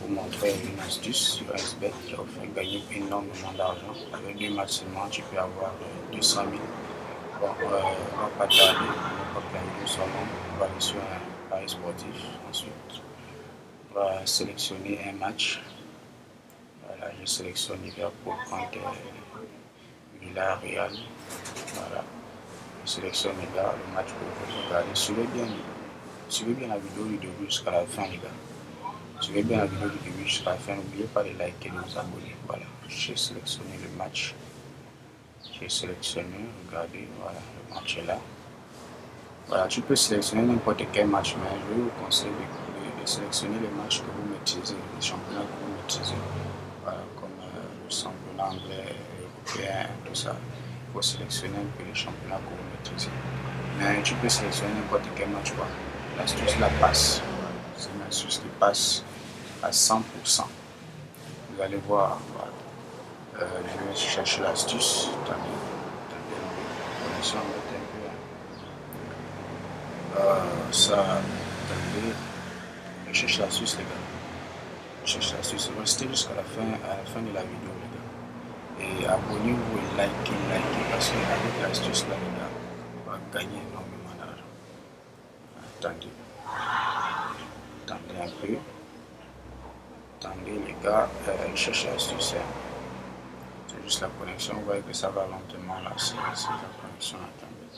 vous montrer une astuce sur SBet qui offre gagner énormément d'argent. Avec 2 matchs seulement, tu peux avoir 200 000. Bon, on va pas tarder, on va pas perdre une seule nombre. On va aller sur un pari sportif. Ensuite, on va sélectionner un match. Voilà, je sélectionne Liverpool contre Villarreal. Voilà, je sélectionne le match que vous regardez. Suivez bien la vidéo du début jusqu'à la fin, les gars. Suivez bien la vidéo du début jusqu'à la fin. N'oubliez pas de liker et de vous abonner. Voilà, j'ai sélectionné le match. J'ai sélectionné, regardez, voilà, le match est là. Voilà, tu peux sélectionner n'importe quel match, mais je vais vous conseiller de sélectionner les matchs que vous maîtrisez, les championnats que vous maîtrisez. Voilà, comme le championnat anglais, européen, tout ça. Il faut sélectionner un peu les championnats que vous maîtrisez. Mais tu peux sélectionner n'importe quel match, quoi. L'astuce la passe. C'est une astuce qui passe à 100%. Vous allez voir, voilà. Je vais chercher l'astuce. Attendez un peu. Connexion embête un peu. Ça, attendez. Je cherche l'astuce, les gars. Je cherche l'astuce. Restez jusqu'à la fin de la vidéo, les gars. Et abonnez-vous et likez, parce qu'avec l'astuce, là, les gars, on va gagner énormément d'argent. Attendez. Attendez un peu. Attendez, les gars. Je cherche l'astuce. C'est juste la connexion. Vous voyez que ça va lentement, là. C'est la connexion. Attendez.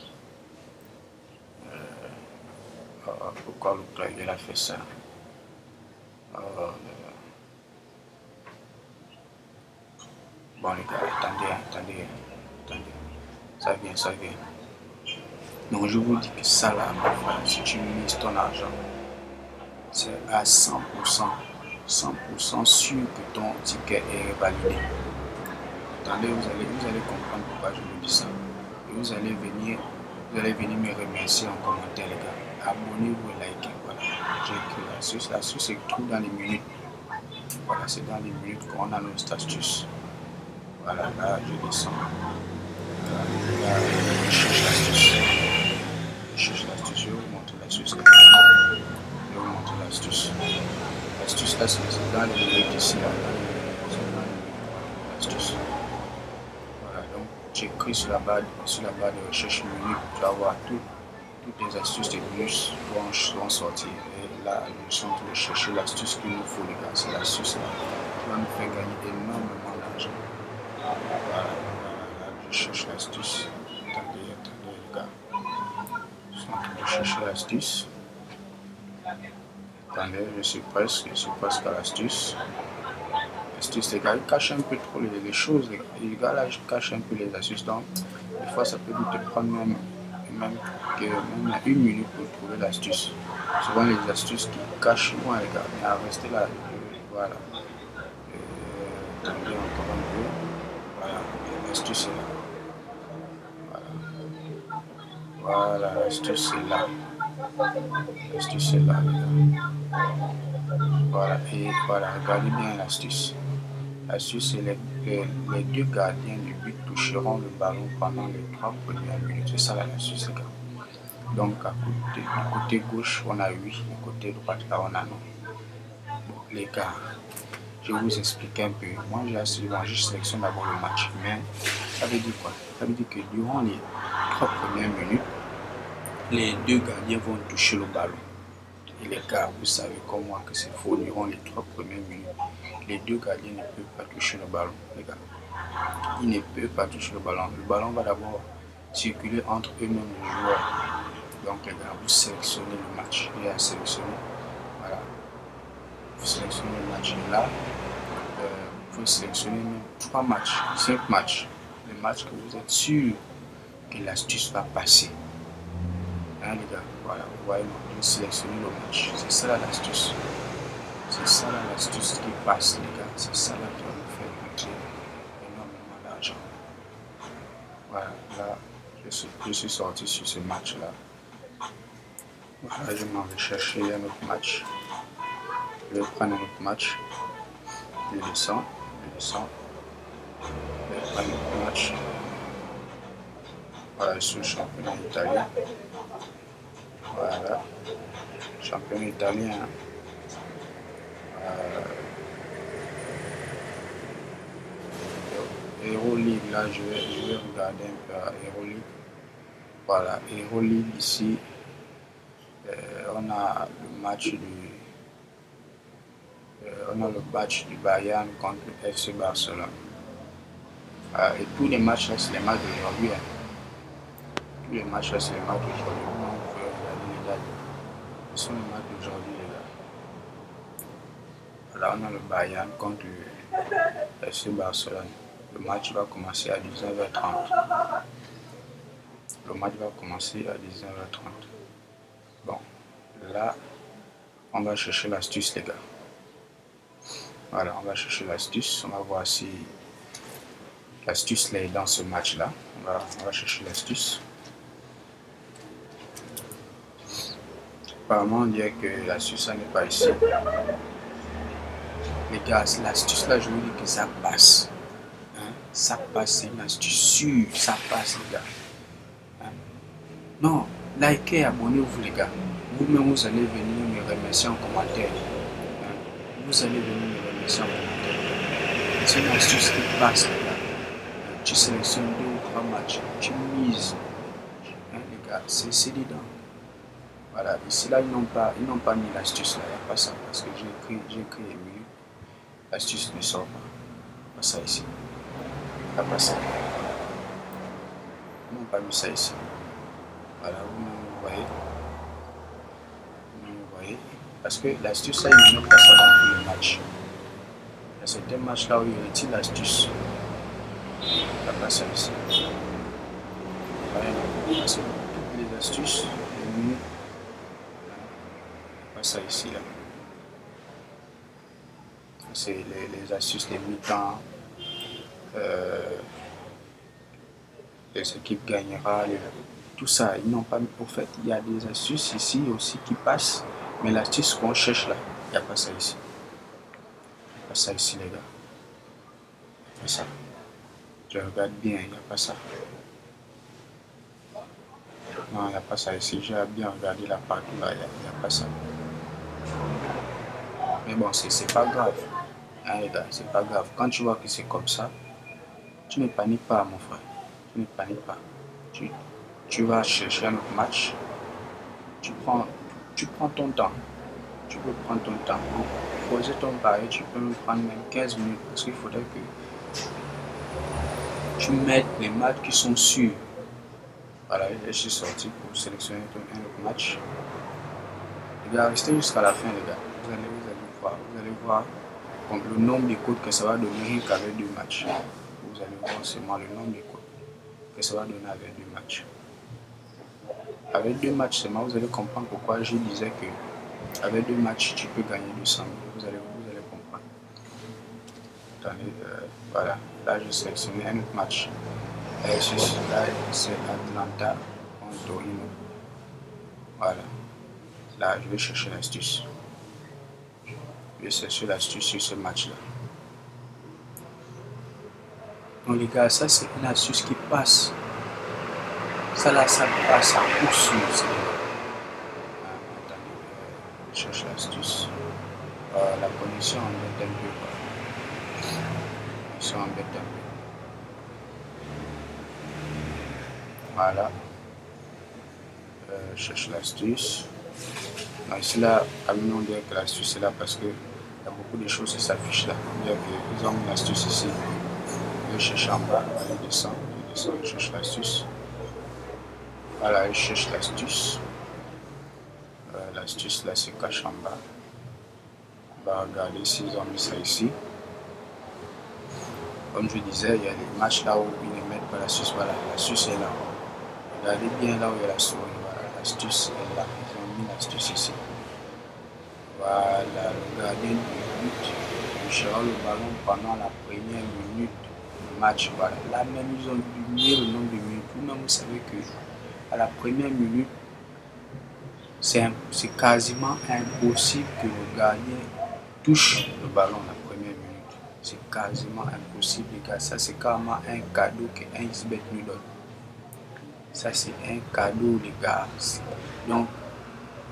Pourquoi le clavier a fait ça? Bon, les gars, attendez. Ça vient. Donc, je vous dis que ça, là, mon frère, si tu mises ton argent, c'est à 100% sûr que ton ticket est validé. Attendez, vous allez comprendre pourquoi je vous dis ça. Et vous allez venir me remercier en commentaire, les gars. Abonnez-vous et likez. Voilà, j'ai écrit l'astuce. L'astuce se trouve dans les minutes. Voilà, c'est dans les minutes qu'on a notre astuce. Voilà, là, je descends. Là, je cherche l'astuce. Je vais vous montrer l'astuce. L'astuce, là, c'est dans les minutes ici, là. L'astuce. Voilà, donc, j'écris sur la barre de recherche minute. Tu vas voir toutes les astuces des minutes vont sortir. Et là, je suis en train de chercher l'astuce qu'il nous faut, les gars. C'est l'astuce, là, qui va nous faire gagner énormément d'argent. Voilà, je cherche l'astuce. Attendez, les gars. Je suis en train de chercher l'astuce. Attendez, je suis presque à l'astuce. L'astuce, les gars, ils cachent un peu trop les choses. Les gars, là, je cache un peu les astuces. Donc, des fois, ça peut te prendre même une minute pour trouver l'astuce. Souvent, les astuces qui cachent loin, les gars. Mais à rester là, voilà. Attendez encore un peu. Voilà, l'astuce est là. Voilà, l'astuce est là. L'astuce est là, les gars. Voilà, et voilà, regardez bien l'astuce. L'astuce, c'est les deux gardiens du but toucheront le ballon pendant les 3 premières minutes. C'est ça l'astuce, les gars. Donc, du côté gauche, on a oui, du côté droit, là, on a non. Bon, les gars, je vais vous expliquer un peu. Moi, je sélectionne d'abord le match. Mais ça veut dire quoi? Ça veut dire que durant les 3 premières minutes, les deux gardiens vont toucher le ballon. Et les gars, vous savez comme moi que c'est faux. Durant les 3 premières minutes, les deux gardiens ne peuvent pas toucher le ballon, les gars. Ils ne peuvent pas toucher le ballon. Le ballon va d'abord circuler entre eux-mêmes les joueurs. Donc les gars, vous sélectionnez le match. Il y a sélectionné. Voilà. Vous sélectionnez le match là. Vous pouvez sélectionner même 3 matchs, 5 matchs. Les matchs que vous êtes sûr que l'astuce va passer. Hein, les gars, voilà, vous voyez, vous sélectionnez le match. C'est ça l'astuce. C'est ça l'astuce qui passe, les gars. C'est ça là qui va nous faire gagner énormément d'argent. Voilà, là, je suis sorti sur ce match-là. Voilà, je m'en vais chercher un autre match. Je vais prendre un autre match. Je descends. Je vais prendre un autre match. Voilà, je suis le championnat italien. Voilà, championnat italien. Hero League, là, je vais regarder un peu à Hero League. Voilà, Hero League ici, on a le match du Bayern contre le FC Barcelone. Et tous les matchs là, c'est les matchs d'aujourd'hui. Hein. Tous les matchs là, c'est les matchs d'aujourd'hui. Vous pouvez regarder les dates. Ce sont les matchs d'aujourd'hui, les gars. Là, on a le Bayern contre le FC Barcelone. Le match va commencer à 19h30. Le match va commencer à 19h30. Bon, là, on va chercher l'astuce, les gars. Voilà, on va chercher l'astuce. On va voir si l'astuce là est dans ce match-là. On va chercher l'astuce. Apparemment, on dirait que l'astuce n'est pas ici. Les gars, l'astuce là, je vous dis que ça passe. Hein? Ça passe, c'est une astuce sûre. Ça passe, les gars. Hein? Non, likez, abonnez-vous, les gars. Vous-même, vous allez venir me remercier en commentaire. Hein? Vous allez venir me remercier en commentaire. C'est une astuce qui passe, les gars. Tu sélectionnes 2 ou 3 matchs. Tu mises. Hein, les gars, c'est dedans. Voilà, ici là, ils n'ont pas mis l'astuce là, il n'y a pas ça, parce que j'ai écrit les minutes, l'astuce ne sort pas ça ici, il n'y a pas ça, ils n'ont pas mis ça ici, voilà, vous voyez, parce que l'astuce là, ils ne mettent pas ça dans tous les matchs, il y a certains matchs là où ils retirent l'astuce, il n'y a pas ça ici, voyez, parce que toutes les astuces, les minutes, ça ici là. C'est les astuces des mi-temps, les équipes gagnera, tout ça. Ils n'ont pas mis. Au fait, il y a des astuces ici aussi qui passent, mais l'astuce qu'on cherche là, il n'y a pas ça ici. Il n'y a pas ça ici, les gars. Il n'y a pas ça. Je regarde bien, il n'y a pas ça. Non, il n'y a pas ça ici. J'ai bien regardé la partie là, il n'y a pas ça. Mais bon, c'est pas grave. Hein, les gars, c'est pas grave. Quand tu vois que c'est comme ça, tu ne paniques pas, mon frère. Tu ne paniques pas. Tu vas chercher un autre match. Tu prends ton temps. Tu peux prendre ton temps. Pour poser ton pari, tu peux me prendre même 15 minutes parce qu'il faudrait que tu mettes les matchs qui sont sûrs. Voilà, je suis sorti pour sélectionner un autre match. Les gars, restez jusqu'à la fin, les gars. Vous allez voir le nombre de codes que ça va donner qu'avec 2 matchs. Vous allez voir seulement le nombre de codes que ça va donner avec 2 matchs. Avec 2 matchs seulement, vous allez comprendre pourquoi je disais que avec 2 matchs, tu peux gagner 200 000. Vous allez comprendre. Attendez, voilà. Là, je sélectionne un autre match. Là, c'est Atlanta contre Torino. Voilà. Là, je vais chercher l'astuce. Je vais chercher l'astuce sur ce match-là. Donc, les gars, ça, c'est une astuce qui passe. Ça, là, ça passe à coup sûr. Attendez, je cherche l'astuce. La connexion embête un peu. La connexion embête un peu. Voilà. Je cherche l'astuce. Ici, là, on dirait que l'astuce est là parce qu'il y a beaucoup de choses qui s'affichent là. On dirait qu'ils ont mis l'astuce ici. Je cherche en bas. Je descends, je cherche l'astuce. Voilà, je cherche l'astuce. L'astuce là se cache en bas. On va regarder s'ils ont mis ça ici. Comme je disais, il y a des matchs là où ils ne mettent pas l'astuce. Voilà, l'astuce est là. Regardez bien là où il y a la souris. Voilà, l'astuce est là. Ils ont mis l'astuce ici. Voilà, le gardien du but touchera le ballon pendant la première minute du match. Voilà, là même ils ont diminué le nombre de minutes. Vous-même, vous savez que à la première minute, c'est quasiment impossible que le gardien touche le ballon la première minute. C'est quasiment impossible, les gars. Ça, c'est carrément un cadeau que 1xBet nous donne. Ça, c'est un cadeau, les gars. Donc,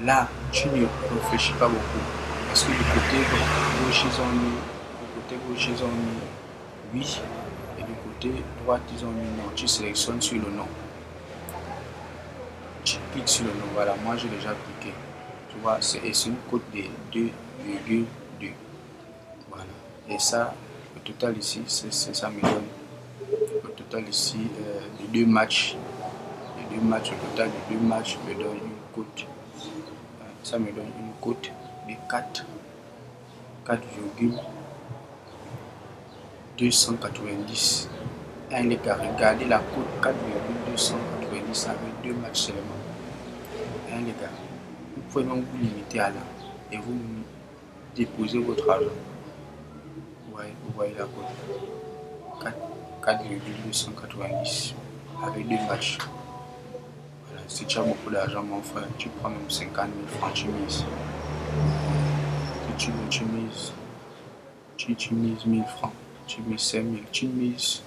là, tu ne réfléchis pas beaucoup. Parce que du côté gauche, ils ont mis oui. Et du côté droit, ils ont mis nom. Tu sélectionnes sur le nom. Tu cliques sur le nom. Voilà, moi j'ai déjà cliqué. Tu vois, c'est une cote de 2,2. Voilà. Et ça, le total ici, ça me donne. Le total ici, de 2 matchs. Les 2 matchs, le total de 2 matchs me donne une cote. Ça me donne une cote de 4,290. Les gars, regardez la cote 4,290 avec 2 matchs seulement. Les gars, vous pouvez même vous limiter à là et vous déposez votre argent. Vous voyez la cote 4,290 avec 2 matchs. Voilà, si tu as beaucoup d'argent, mon frère, tu prends même 50 000 francs, tu mises. Si tu mises, tu mises 1000 francs, tu mises 5 000, tu mises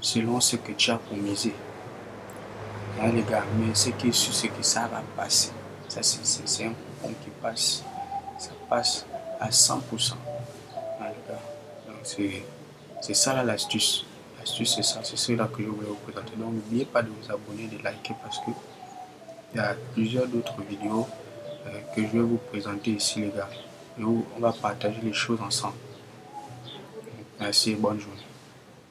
selon ce que tu as pour miser. Les gars, mais ce qui est sûr, c'est que ça va passer. Ça, c'est un coupon qui passe. Ça passe à 100%. Les gars. Donc, c'est ça là l'astuce. L'astuce, c'est ça. C'est cela que je voulais vous présenter. Donc, n'oubliez pas de vous abonner, de liker parce que il y a plusieurs d'autres vidéos que je vais vous présenter ici, les gars. Et où on va partager les choses ensemble. Merci et bonne journée.